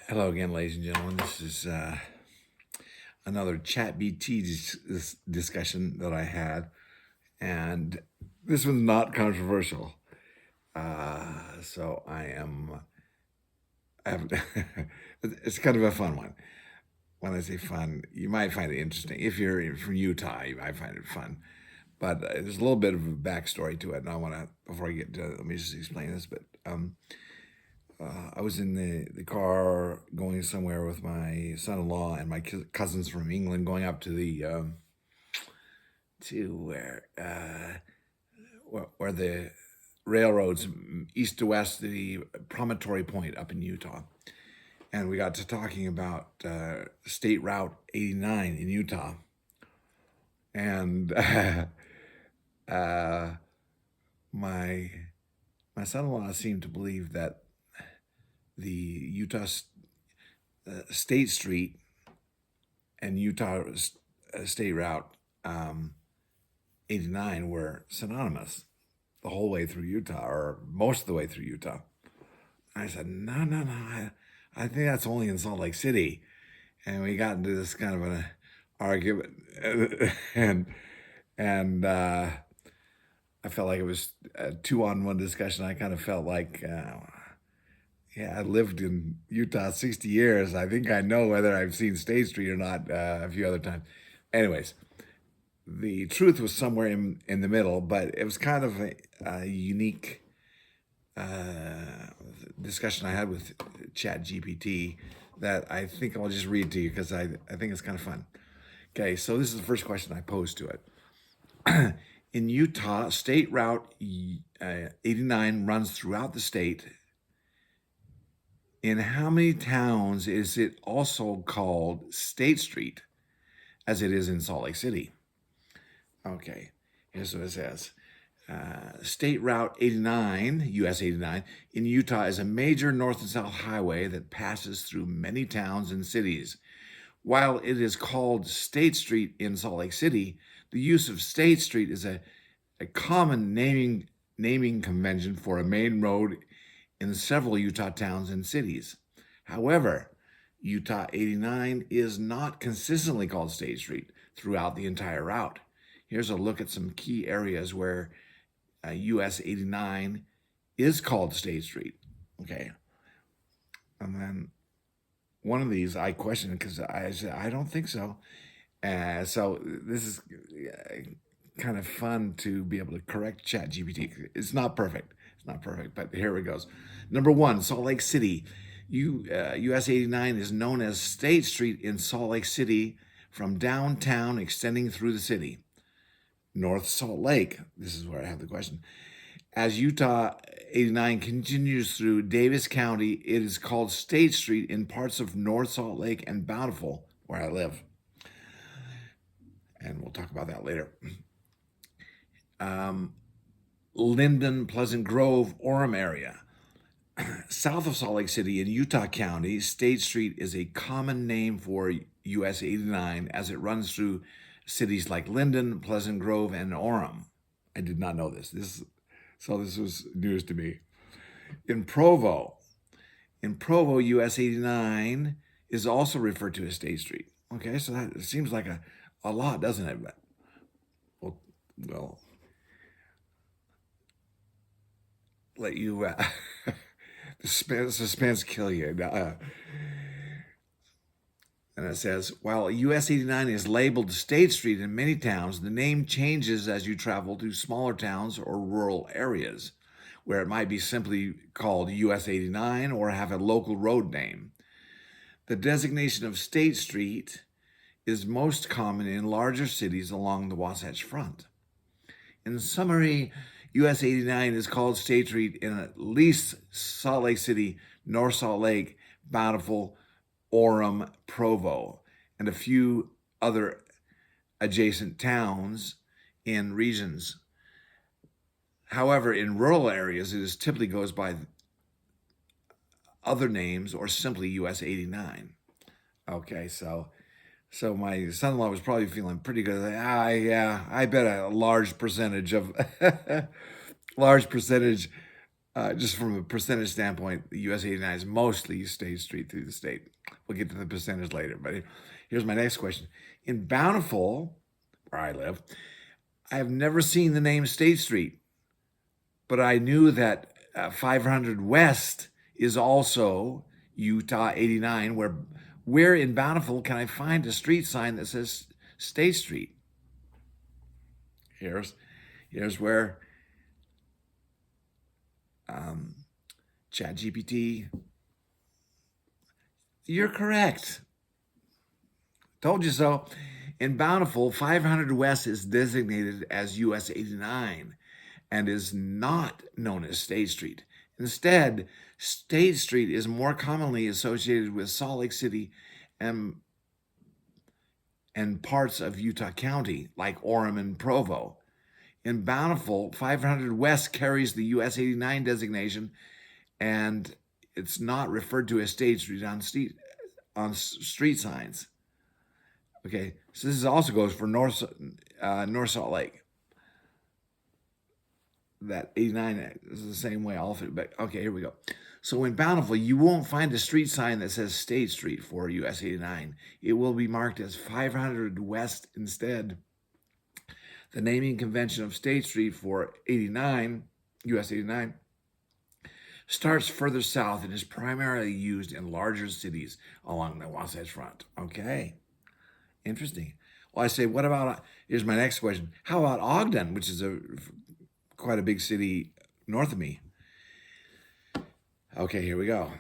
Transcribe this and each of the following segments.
Hello again, ladies and gentlemen. This is another ChatGPT discussion that I had, and this one's not controversial. So I have, it's kind of a fun one. When I say fun, you might find it interesting. If you're from Utah, you might find it fun. But there's a little bit of a backstory to it, and I want to, before I get to, let me just explain this. But I was in the car going somewhere with my son-in-law and my cousins from England, going up to the to where the railroads east to west, the Promontory Point up in Utah, and we got to talking about State Route 89 in Utah, and uh, my my son-in-law seemed to believe that the Utah State Street and Utah State Route 89 were synonymous the whole way through Utah, or most of the way through Utah. I said, no, no, no. I think that's only in Salt Lake City. And we got into this kind of an argument, and I felt like it was a 2-on-1 discussion. I kind of felt like, yeah, I lived in Utah 60 years. I think I know whether I've seen State Street or not a few other times. Anyways, the truth was somewhere in the middle, but it was kind of a unique discussion I had with ChatGPT that I think I'll just read to you because I think it's kind of fun. Okay, so this is the first question I posed to it. In Utah, State Route 89 runs throughout the state. In how many towns is it also called State Street, as it is in Salt Lake City? Okay, here's what it says. State Route 89, US 89, in Utah is a major north and south highway that passes through many towns and cities. While it is called State Street in Salt Lake City, the use of State Street is a common naming convention for a main road in several Utah towns and cities. However, Utah 89 is not consistently called State Street throughout the entire route. Here's a look at some key areas where US 89 is called State Street. Okay. And then one of these I questioned because I said, I don't think so. So this is kind of fun to be able to correct ChatGPT. It's not perfect. It's not perfect, but here it goes. Number one, Salt Lake City. US 89 is known as State Street in Salt Lake City from downtown extending through the city. North Salt Lake, this is where I have the question. As Utah 89 continues through Davis County, it is called State Street in parts of North Salt Lake and Bountiful, where I live. And we'll talk about that later. Linden, Pleasant Grove, Orem area. South of Salt Lake City in Utah County, State Street is a common name for US 89 as it runs through cities like Linden, Pleasant Grove, and Orem. I did not know this. This was news to me. In Provo, US 89 is also referred to as State Street. Okay, so that seems like a lot, doesn't it? Well, let you suspense kill you. And it says, while US 89 is labeled State Street in many towns, the name changes as you travel to smaller towns or rural areas, where it might be simply called US 89 or have a local road name. The designation of State Street is most common in larger cities along the Wasatch Front. In summary, US 89 is called State Street in at least Salt Lake City, North Salt Lake, Bountiful, Orem, Provo, and a few other adjacent towns in regions. However, in rural areas, it typically goes by other names or simply US 89. Okay, so my son-in-law was probably feeling pretty good. Yeah, I bet a large percentage Just from a percentage standpoint, the US 89 is mostly State Street through the state. We'll get to the percentage later, but here's my next question. In Bountiful, where I live, I have never seen the name State Street, but I knew that 500 West is also Utah 89. Where in Bountiful can I find a street sign that says State Street? Here's where ChatGPT. You're correct. Told you so. In Bountiful, 500 West is designated as US 89 and is not known as State Street. Instead, State Street is more commonly associated with Salt Lake City and parts of Utah County, like Orem and Provo. In Bountiful, 500 West carries the US 89 designation, and it's not referred to as State Street on street signs. Okay, so this also goes for North Salt Lake. That 89 is the same way all through, but okay, here we go. So in Bountiful, you won't find a street sign that says State Street for US 89. It will be marked as 500 West instead. The naming convention of State Street for 89, US 89, starts further south and is primarily used in larger cities along the Wasatch Front. Okay, interesting. Well, I say, what about, here's my next question. How about Ogden, which is quite a big city north of me? Okay, here we go.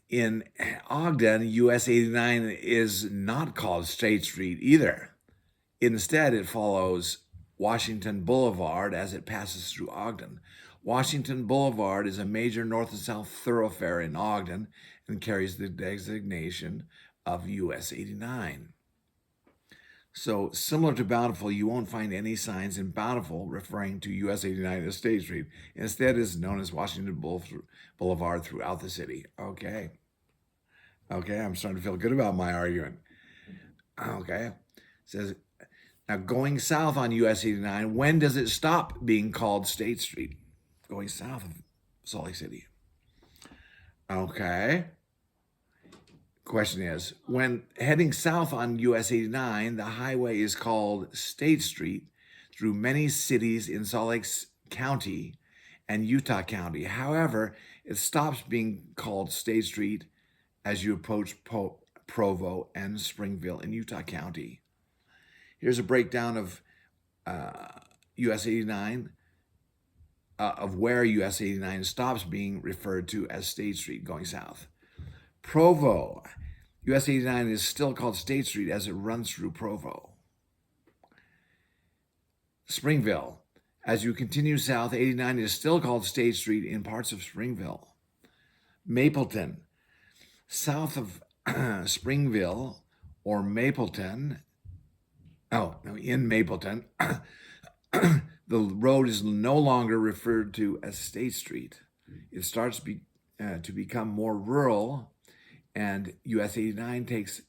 In Ogden, US 89 is not called State Street either. Instead, it follows Washington Boulevard as it passes through Ogden. Washington Boulevard is a major north and south thoroughfare in Ogden and carries the designation of US 89. So similar to Bountiful, you won't find any signs in Bountiful referring to US 89 as State Street. Instead, it's known as Washington Boulevard throughout the city. Okay, I'm starting to feel good about my argument. Okay, it says, now going south on US 89, when does it stop being called State Street? Going south of Salt Lake City. Okay. Question is, when heading south on US 89, the highway is called State Street through many cities in Salt Lake County and Utah County. However, it stops being called State Street as you approach Provo and Springville in Utah County. Here's a breakdown of US 89, of where US 89 stops being referred to as State Street going south. Provo, US 89 is still called State Street as it runs through Provo. Springville, as you continue south, 89 is still called State Street in parts of Springville. Mapleton, south of Springville or Mapleton, in Mapleton, the road is no longer referred to as State Street. It starts to become more rural, and US 89 takes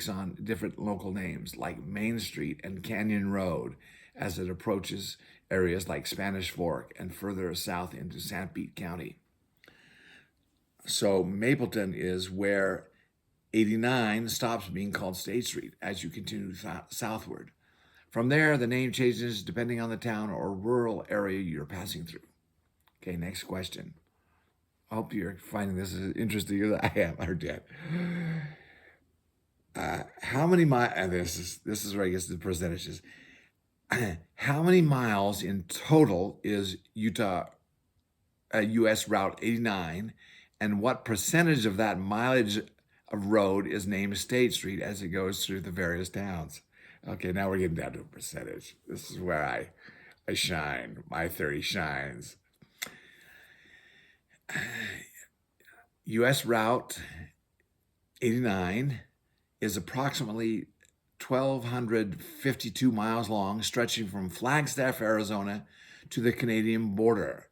on different local names like Main Street and Canyon Road as it approaches areas like Spanish Fork and further south into St. Pete County. So Mapleton is where 89 stops being called State Street as you continue southward. From there, the name changes depending on the town or rural area you're passing through. Okay, next question. I hope you're finding this as interesting as I am, or did. How many miles, this is where I guess the percentages. How many miles in total is US Route 89, and what percentage of that mileage of road is named State Street as it goes through the various towns? Okay, now we're getting down to a percentage. This is where I shine. My theory shines. US Route 89 is approximately 1,252 miles long, stretching from Flagstaff, Arizona to the Canadian border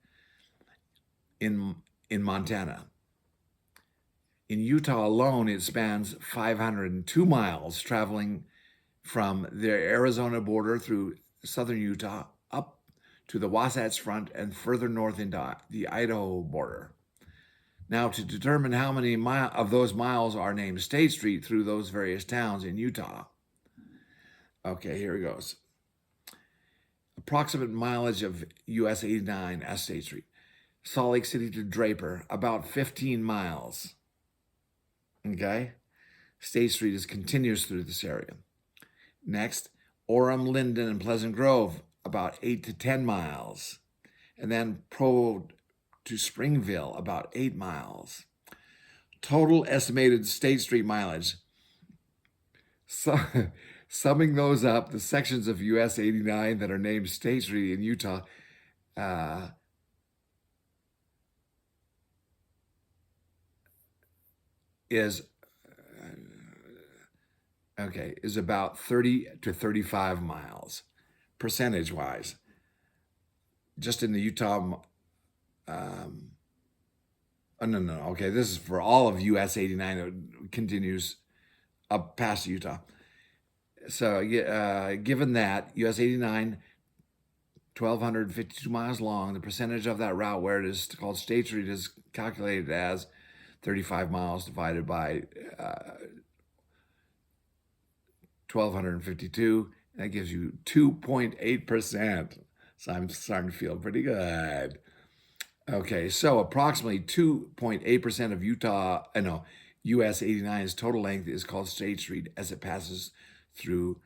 in Montana. In Utah alone, it spans 502 miles, traveling from the Arizona border through southern Utah up to the Wasatch Front and further north into the Idaho border. Now, to determine how many of those miles are named State Street through those various towns in Utah. Okay, here it goes. Approximate mileage of US 89 as State Street. Salt Lake City to Draper, about 15 miles. Okay? State Street is continuous through this area. Next, Orem, Linden, and Pleasant Grove, about 8 to 10 miles. And then Provo to Springville, about 8 miles. Total estimated State Street mileage. So, summing those up, the sections of US 89 that are named State Street in Utah is about 30 to 35 miles, percentage-wise. Just in the Utah, okay, this is for all of US 89. It continues up past Utah. So given that, US 89, 1,252 miles long, the percentage of that route where it is called State Street is calculated as 35 miles divided by 1,252, and that gives you 2.8%. So I'm starting to feel pretty good. Okay, so approximately 2.8% of US 89's total length is called State Street as it passes through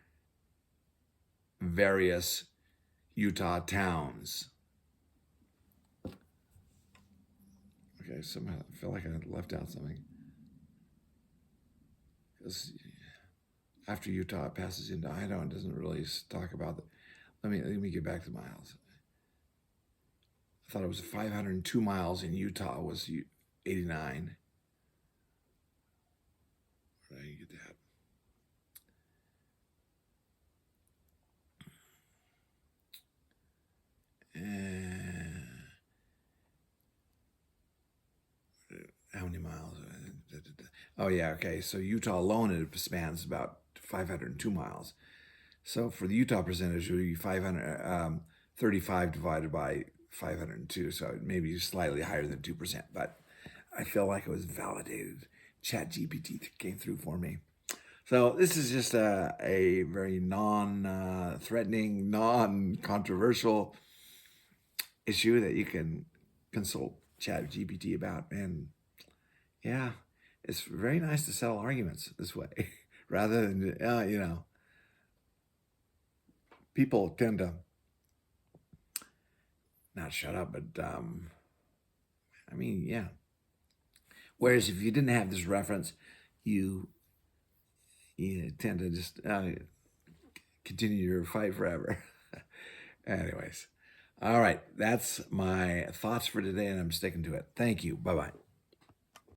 various Utah towns. Okay, somehow I feel like I left out something. Because after Utah, it passes into Idaho and doesn't really talk about the. Let me get back to miles. I thought it was 502 miles in Utah was 89. Where did I get that? How many miles? Oh yeah, okay. So Utah alone, it spans about 502 miles. So for the Utah percentage, it would be 535 divided by 502. So it may be slightly higher than 2%, but I feel like it was validated. ChatGPT came through for me. So this is just a very non-threatening, non-controversial issue that you can consult ChatGPT about. And yeah, it's very nice to settle arguments this way rather than, people tend to not shut up, but yeah. Whereas if you didn't have this reference, you tend to just continue your fight forever. Anyways, all right, that's my thoughts for today, and I'm sticking to it. Thank you. Bye-bye.